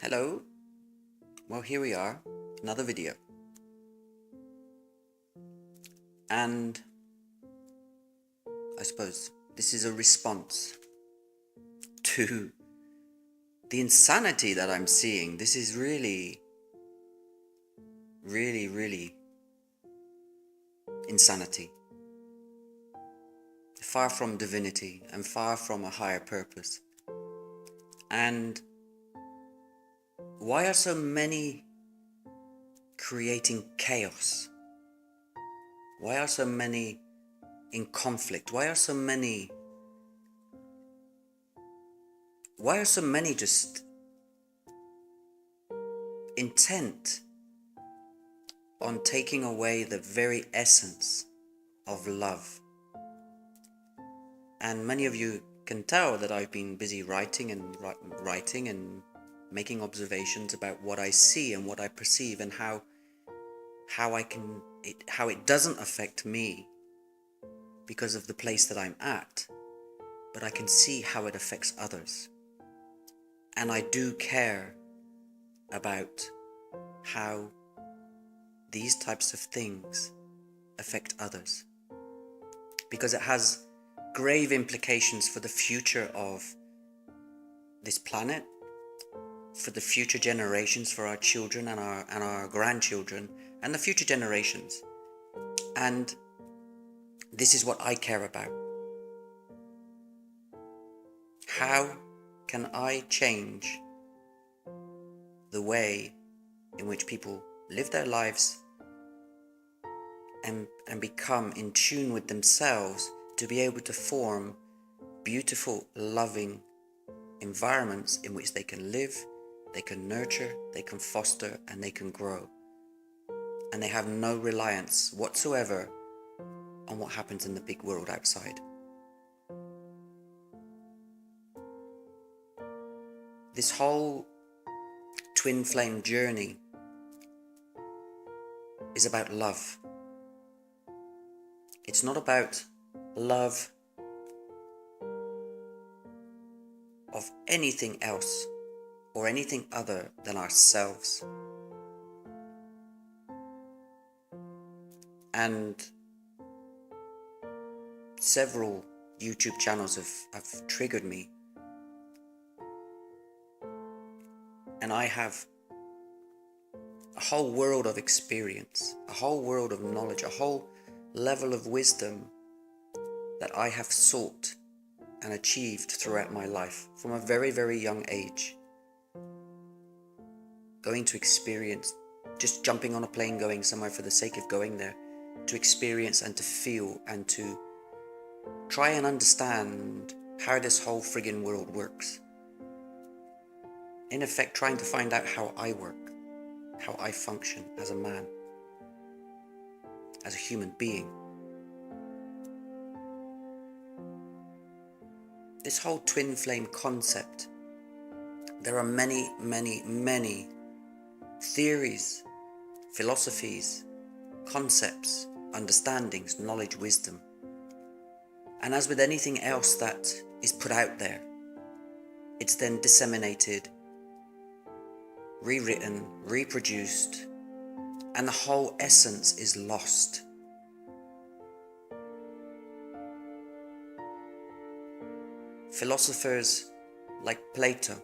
Hello. Well, here we are, another video. And I suppose this is a response to the insanity that I'm seeing. This is really insanity. Far from divinity and far from a higher purpose. And why are so many creating chaos? Why are so many in conflict? Why are so many just intent on taking away the very essence of love? And many of you can tell that I've been busy writing and making observations about what I see and what I perceive and how it doesn't affect me because of the place that I'm at, but I can see how it affects others. And I do care about how these types of things affect others, because it has grave implications for the future of this planet, for the future generations, for our children and our grandchildren and the future generations. And this is what I care about. How can I change the way in which people live their lives and become in tune with themselves to be able to form beautiful, loving environments in which they can live, they can nurture, they can foster, and they can grow. And they have no reliance whatsoever on what happens in the big world outside. This whole twin flame journey is about love. It's not about love of anything else or anything other than ourselves. And several YouTube channels have triggered me, and I have a whole world of experience, a whole world of knowledge, a whole level of wisdom that I have sought and achieved throughout my life from a very, very young age. Going to experience, just jumping on a plane, going somewhere for the sake of going there, to experience and to feel and to try and understand how this whole friggin' world works. In effect, trying to find out how I work, how I function as a man, as a human being. This whole twin flame concept, there are many theories, philosophies, concepts, understandings, knowledge, wisdom. And as with anything else that is put out there, it's then disseminated, rewritten, reproduced, and the whole essence is lost. Philosophers like Plato,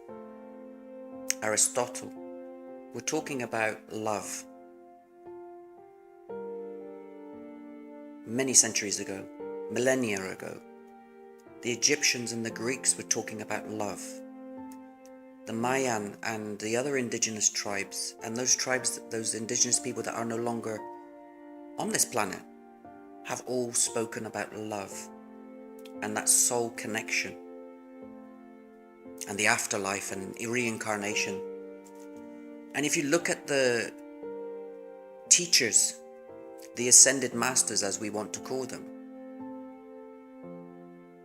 Aristotle, were talking about love many centuries ago, millennia ago. The Egyptians and the Greeks were talking about love. The Mayan and the other indigenous tribes, and those tribes, those indigenous people that are no longer on this planet, have all spoken about love and that soul connection and the afterlife and reincarnation. And if you look at the teachers, the ascended masters as we want to call them,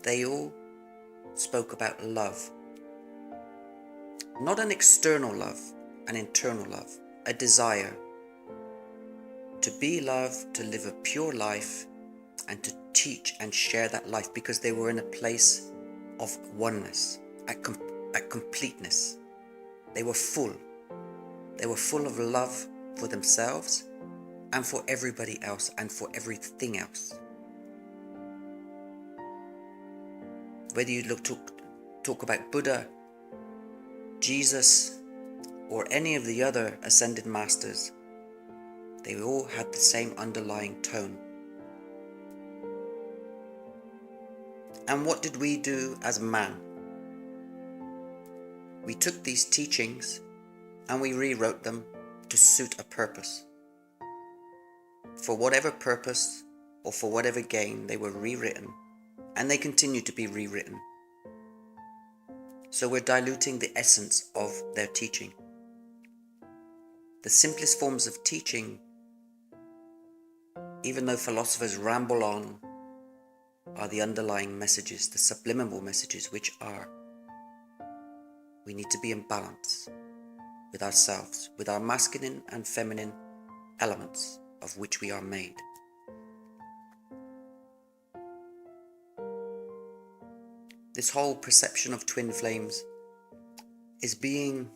they all spoke about love. Not an external love, an internal love, a desire to be loved, to live a pure life, and to teach and share that life, because they were in a place of oneness, at completeness. They were full. They were full of love for themselves and for everybody else and for everything else. Whether you talk about Buddha, Jesus, or any of the other ascended masters, they all had the same underlying tone. And what did we do as man? We took these teachings and we rewrote them to suit a purpose. For whatever purpose or for whatever gain, they were rewritten, and they continue to be rewritten. So we're diluting the essence of their teaching. The simplest forms of teaching, even though philosophers ramble on, are the underlying messages, the subliminal messages, which are: we need to be in balance with ourselves, with our masculine and feminine elements of which we are made. This whole perception of twin flames is being,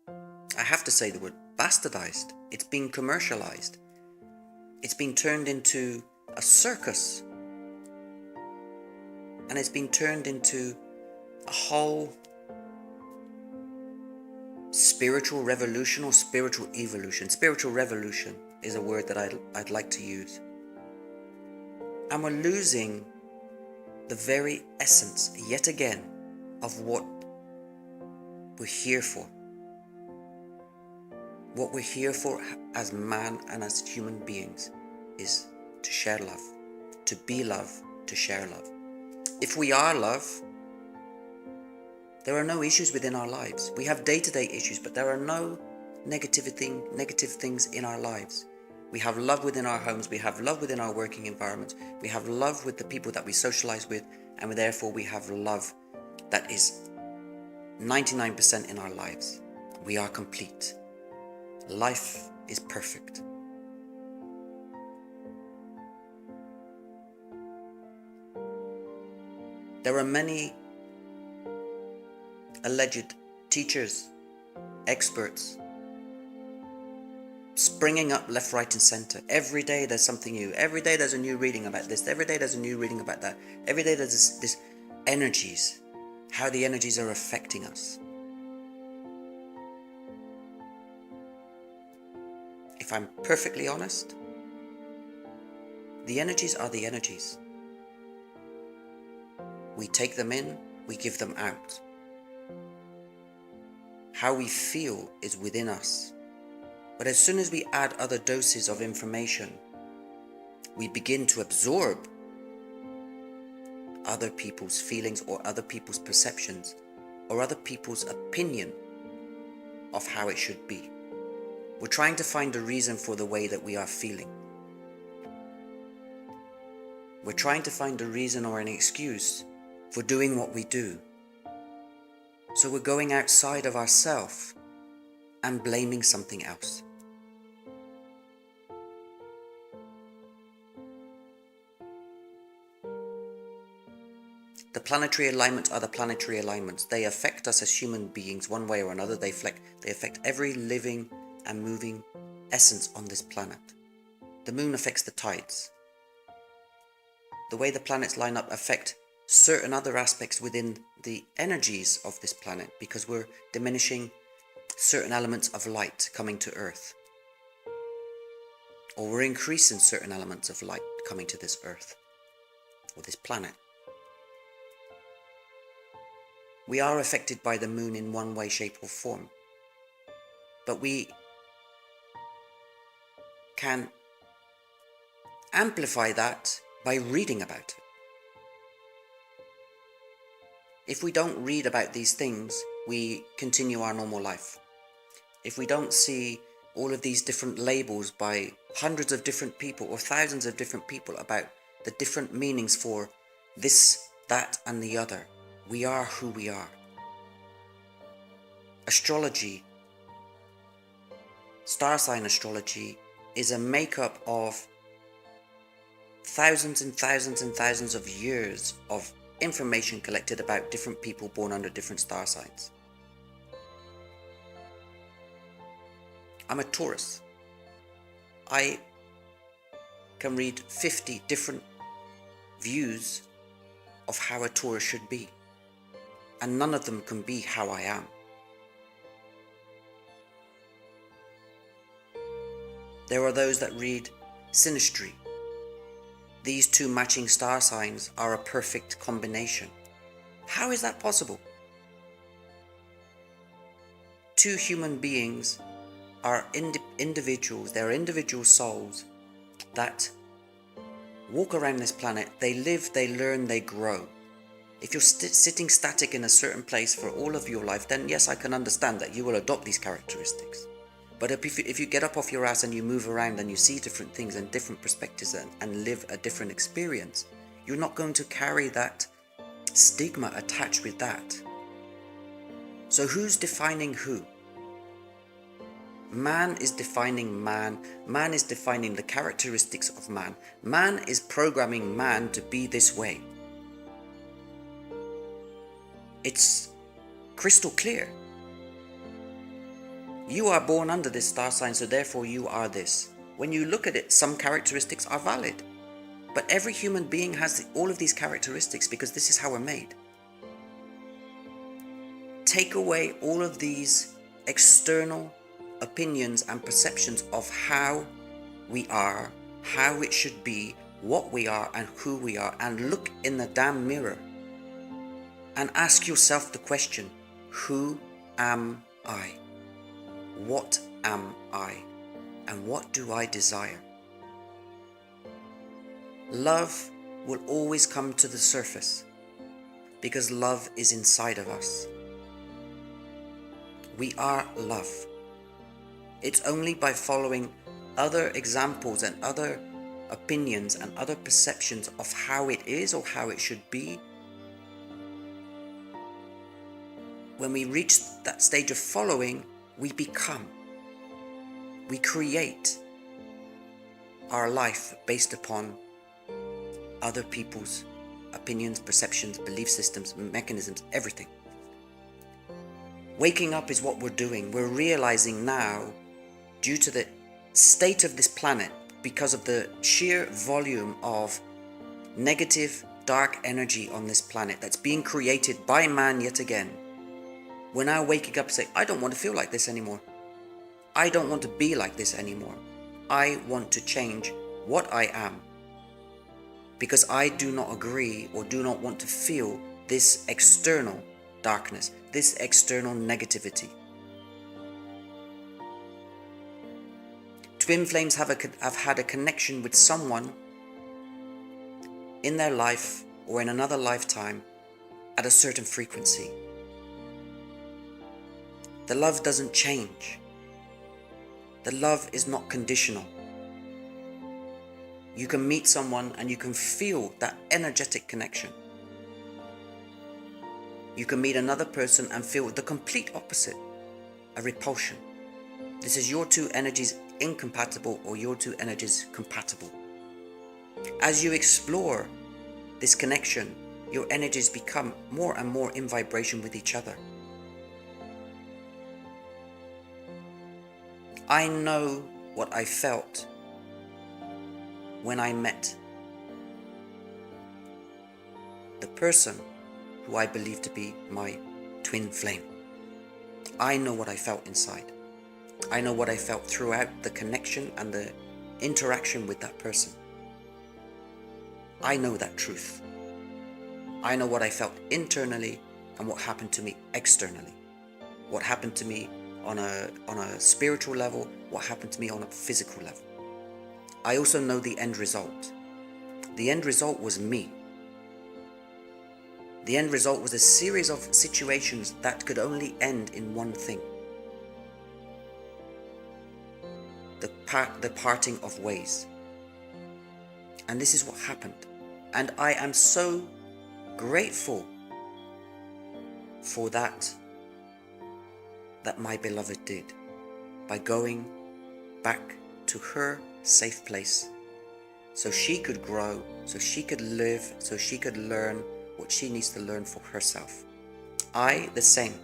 I have to say the word, bastardized. It's being commercialized. It's being turned into a circus. And it's been turned into a whole spiritual revolution or spiritual evolution. Spiritual revolution is a word that I'd like to use. And we're losing the very essence, yet again, of what we're here for. What we're here for as man and as human beings is to share love, to be love, to share love. If we are love, there are no issues within our lives. We have day-to-day issues, but there are no negative things in our lives. We have love within our homes. We have love within our working environments. We have love with the people that we socialize with, and therefore we have love that is 99% in our lives. We are complete. Life is perfect. There are many alleged teachers, experts, springing up left, right and center. Every day there's something new. Every day there's a new reading about this. Every day there's a new reading about that. Every day there's this energies, how the energies are affecting us. If I'm perfectly honest, the energies are the energies. We take them in, we give them out. How we feel is within us. But as soon as we add other doses of information, we begin to absorb other people's feelings or other people's perceptions or other people's opinion of how it should be. We're trying to find a reason for the way that we are feeling. We're trying to find a reason or an excuse for doing what we do. So we're going outside of ourselves and blaming something else. The planetary alignments are the planetary alignments. They affect us as human beings one way or another. They affect every living and moving essence on this planet. The moon affects the tides. The way the planets line up affect certain other aspects within the energies of this planet, because we're diminishing certain elements of light coming to Earth, or we're increasing certain elements of light coming to this Earth or this planet. We are affected by the moon in one way, shape or form, but we can amplify that by reading about it. If we don't read about these things, we continue our normal life. If we don't see all of these different labels by hundreds of different people or thousands of different people about the different meanings for this, that and the other, we are who we are. Astrology, star sign astrology, is a makeup of thousands and thousands and thousands of years of information collected about different people born under different star signs. I'm a Taurus. I can read 50 different views of how a Taurus should be, and none of them can be how I am. There are those that read synastry. These two matching star signs are a perfect combination. How is that possible? Two human beings are individuals, they're individual souls that walk around this planet. They live, they learn, they grow. If you're sitting static in a certain place for all of your life, then yes, I can understand that you will adopt these characteristics. But if you get up off your ass and you move around and you see different things and different perspectives and live a different experience, you're not going to carry that stigma attached with that. So who's defining who? Man is defining man. Man is defining the characteristics of man. Man is programming man to be this way. It's crystal clear. You are born under this star sign, so therefore you are this. When you look at it, some characteristics are valid. But every human being has all of these characteristics because this is how we're made. Take away all of these external opinions and perceptions of how we are, how it should be, what we are and who we are, and look in the damn mirror and ask yourself the question, who am I? What am I? And what do I desire? Love will always come to the surface because love is inside of us. We are love. It's only by following other examples and other opinions and other perceptions of how it is or how it should be. When we reach that stage of following, we become. We create our life based upon other people's opinions, perceptions, belief systems, mechanisms, everything. Waking up is what we're doing. We're realizing now, due to the state of this planet, because of the sheer volume of negative, dark energy on this planet that's being created by man yet again, we're now waking up and saying, I don't want to feel like this anymore. I don't want to be like this anymore. I want to change what I am because I do not agree or do not want to feel this external darkness, this external negativity. Twin flames have had a connection with someone in their life or in another lifetime at a certain frequency. The love doesn't change. The love is not conditional. You can meet someone and you can feel that energetic connection. You can meet another person and feel the complete opposite, a repulsion. This is your two energies incompatible or your two energies compatible. As you explore this connection, your energies become more and more in vibration with each other. I know what I felt when I met the person who I believe to be my twin flame. I know what I felt inside. I know what I felt throughout the connection and the interaction with that person. I know that truth. I know what I felt internally and what happened to me externally. What happened to me on a spiritual level, what happened to me on a physical level. I also know the end result. The end result was me. The end result was a series of situations that could only end in one thing. The parting of ways. And this is what happened. And I am so grateful for that my beloved did, by going back to her safe place so she could grow, so she could live, so she could learn what she needs to learn for herself. I, the same.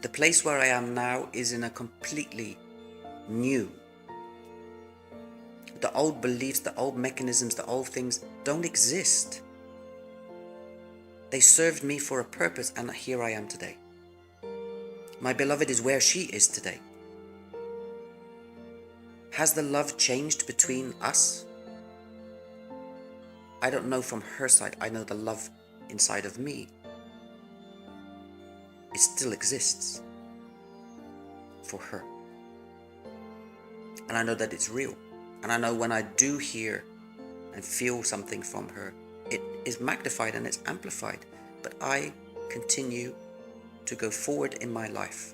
The place where I am now is in a completely new. The old beliefs, the old mechanisms, the old things don't exist. They served me for a purpose, and here I am today. My beloved is where she is today. Has the love changed between us? I don't know from her side. I know the love inside of me. It still exists for her. And I know that it's real. And I know when I do hear and feel something from her, it is magnified and it's amplified. But I continue to go forward in my life.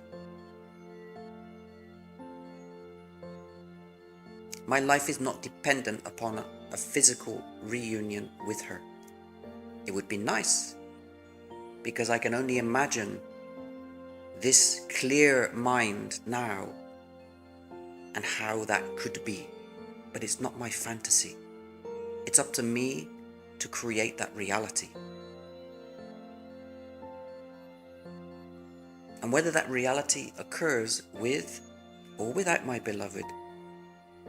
My life is not dependent upon a physical reunion with her. It would be nice, because I can only imagine this clear mind now and how that could be. But it's not my fantasy. It's up to me to create that reality. And whether that reality occurs with or without my beloved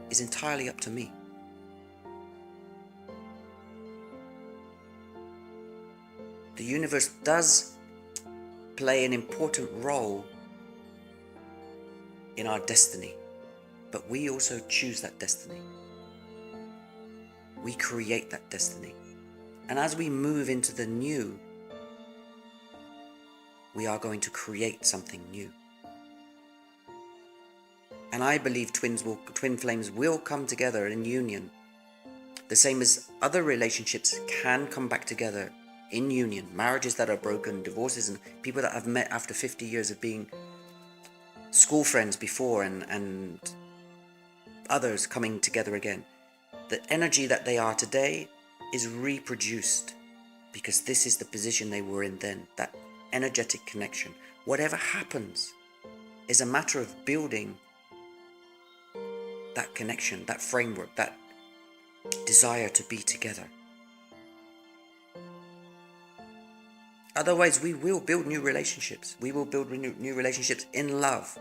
is entirely up to me. The universe does play an important role in our destiny, but we also choose that destiny. We create that destiny. And as we move into the new, we are going to create something new. And I believe twin flames will come together in union. The same as other relationships can come back together in union. Marriages that are broken, divorces, and people that I've met after 50 years of being school friends before, and others coming together again. The energy that they are today is reproduced because this is the position they were in then, that energetic connection. Whatever happens is a matter of building that connection, that framework, that desire to be together. Otherwise, we will build new relationships. We will build new relationships in love,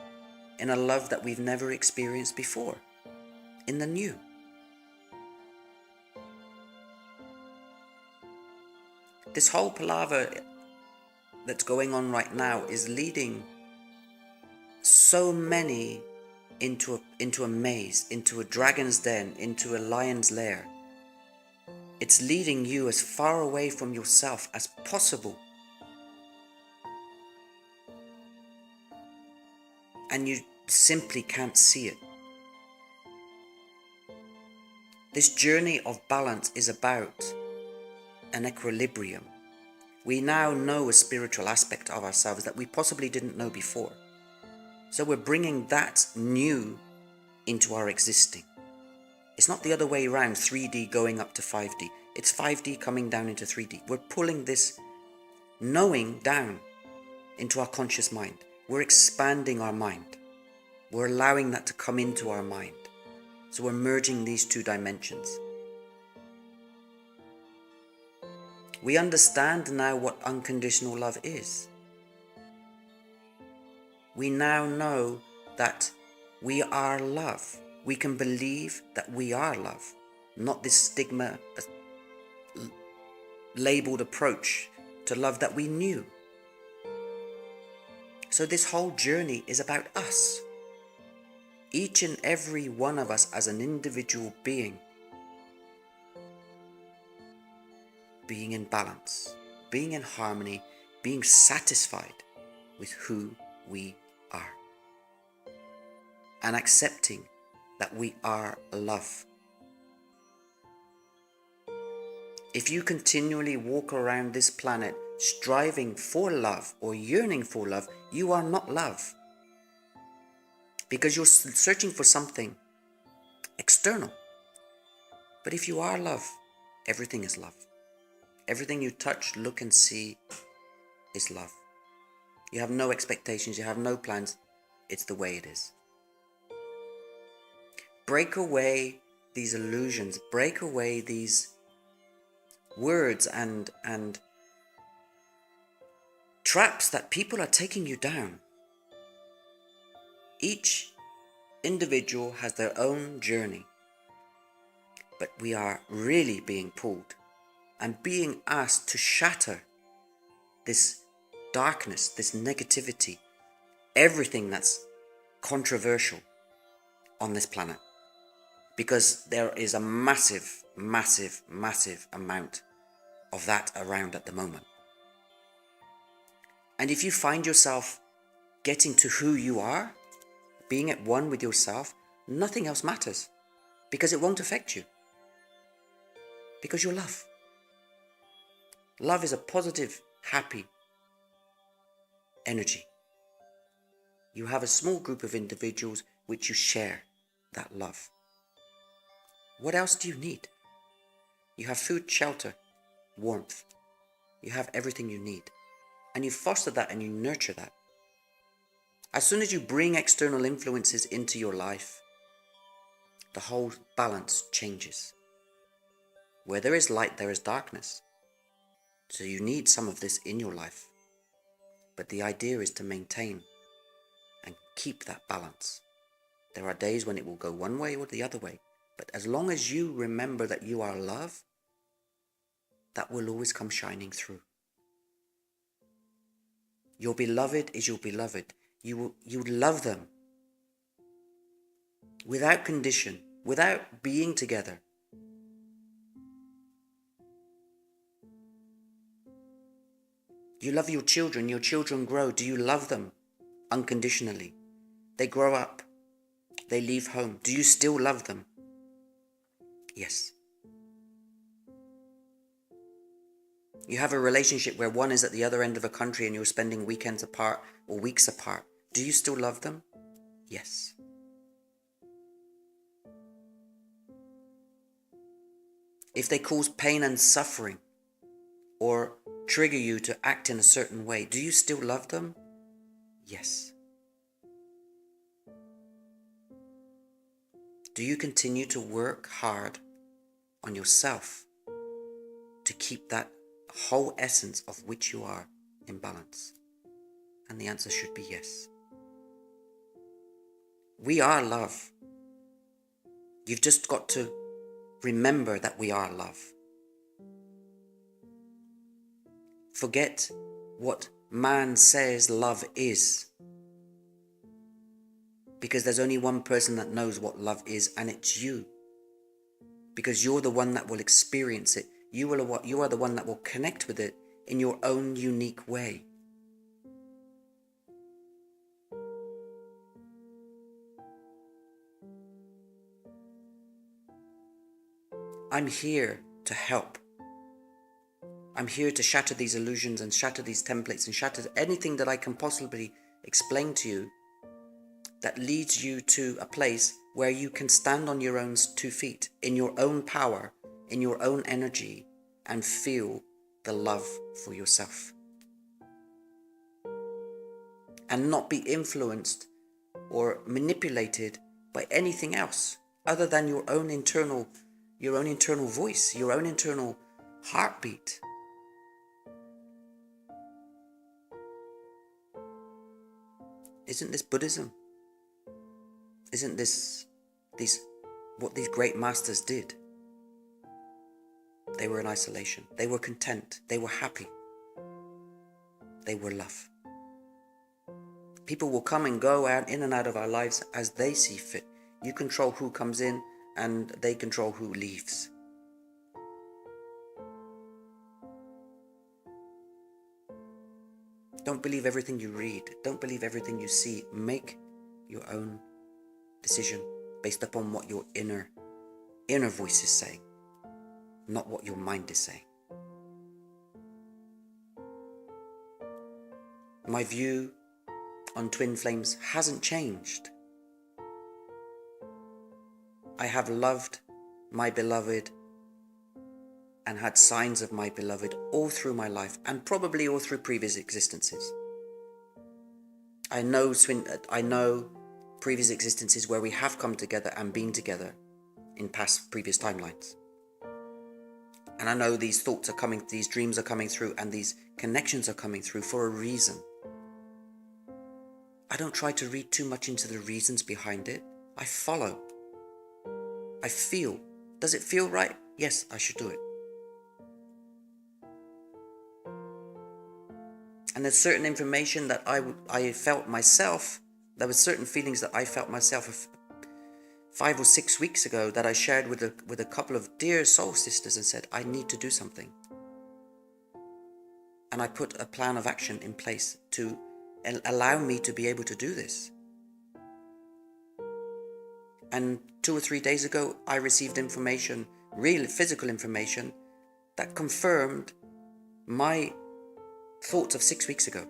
in a love that we've never experienced before, in the new. This whole palaver that's going on right now is leading so many into a maze, into a dragon's den, into a lion's lair. It's leading you as far away from yourself as possible. And you simply can't see it. This journey of balance is about an equilibrium. We now know a spiritual aspect of ourselves that we possibly didn't know before. So we're bringing that new into our existing. It's not the other way around, 3D going up to 5D. It's 5D coming down into 3D. We're pulling this knowing down into our conscious mind. We're expanding our mind. We're allowing that to come into our mind. So we're merging these two dimensions. We understand now what unconditional love is. We now know that we are love. We can believe that we are love, not this stigma labeled approach to love that we knew. So this whole journey is about us. Each and every one of us as an individual being in balance, being in harmony, being satisfied with who we are, and accepting that we are love. If you continually walk around this planet striving for love or yearning for love, you are not love, because you're searching for something external. But if you are love, everything is love. Everything you touch, look and see is love. You have no expectations, you have no plans. It's the way it is. Break away these illusions, break away these words and traps that people are taking you down. Each individual has their own journey, but we are really being pulled and being asked to shatter this darkness, this negativity, everything that's controversial on this planet. Because there is a massive, massive, massive amount of that around at the moment. And if you find yourself getting to who you are, being at one with yourself, nothing else matters, because it won't affect you. Because you're love. Love is a positive, happy energy. You have a small group of individuals which you share that love. What else do you need? You have food, shelter, warmth. You have everything you need. And you foster that and you nurture that. As soon as you bring external influences into your life, the whole balance changes. Where there is light, there is darkness. So you need some of this in your life. But the idea is to maintain and keep that balance. There are days when it will go one way or the other way. But as long as you remember that you are love, that will always come shining through. Your beloved is your beloved. You love them without condition, without being together. You love your children grow. Do you love them unconditionally? They grow up, they leave home. Do you still love them? Yes. You have a relationship where one is at the other end of a country and you're spending weekends apart or weeks apart. Do you still love them? Yes. If they cause pain and suffering or trigger you to act in a certain way, do you still love them? Yes. Do you continue to work hard on yourself to keep that whole essence of which you are in balance? And the answer should be yes. We are love. You've just got to remember that we are love. Forget what man says love is. Because there's only one person that knows what love is, and it's you. Because you're the one that will experience it. You are the one that will connect with it in your own unique way. I'm here to help. I'm here to shatter these illusions and shatter these templates and shatter anything that I can possibly explain to you that leads you to a place where you can stand on your own 2 feet, in your own power, in your own energy, and feel the love for yourself. And not be influenced or manipulated by anything else other than your own internal voice, your own internal heartbeat. Isn't this Buddhism? Isn't this what these great masters did? They were in isolation. They were content. They were happy. They were love. People will come and go out in and out of our lives as they see fit. You control who comes in and they control who leaves. Don't believe everything you read. Don't believe everything you see. Make your own decision based upon what your inner voice is saying, not what your mind is saying. My view on twin flames hasn't changed. I have loved my beloved and had signs of my beloved all through my life and probably all through previous existences. I know previous existences where we have come together and been together in previous timelines. And I know these thoughts are coming, these dreams are coming through, and these connections are coming through for a reason. I don't try to read too much into the reasons behind it. I follow. I feel. Does it feel right? Yes, I should do it. And there's certain information that I felt myself. There were certain feelings that I felt myself 5 or 6 weeks ago that I shared with a couple of dear soul sisters and said, I need to do something. And I put a plan of action in place to allow me to be able to do this. And 2 or 3 days ago, I received information, real physical information, that confirmed my thoughts of 6 weeks ago.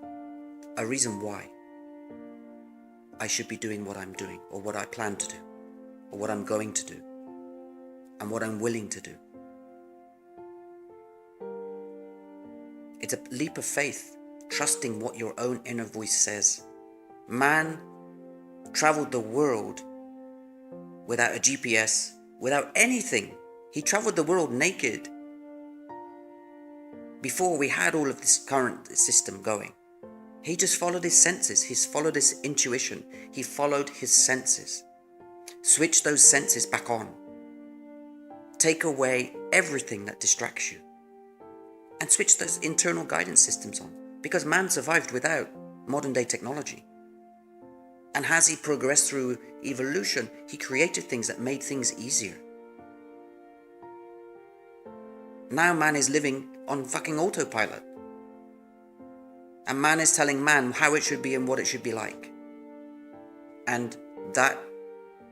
A reason why I should be doing what I'm doing, or what I plan to do, or what I'm going to do, and what I'm willing to do. It's a leap of faith, trusting what your own inner voice says. Man traveled the world without a GPS, without anything. He traveled the world naked before we had all of this current system going. He just followed his senses. He followed his intuition. He followed his senses. Switch those senses back on. Take away everything that distracts you. And switch those internal guidance systems on. Because man survived without modern day technology. And as he progressed through evolution, he created things that made things easier. Now man is living on fucking autopilot. And man is telling man how it should be and what it should be like. And that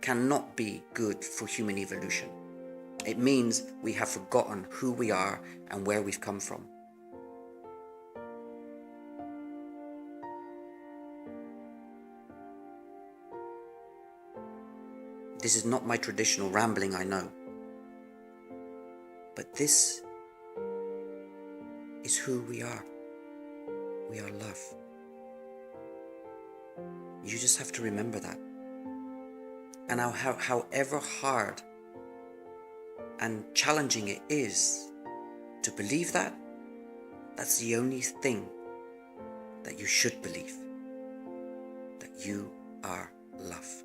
cannot be good for human evolution. It means we have forgotten who we are and where we've come from. This is not my traditional rambling, I know. But this is who we are. We are love. You just have to remember that. And however hard and challenging it is to believe that, that's the only thing that you should believe. That you are love.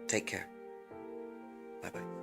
Take care. Bye-bye.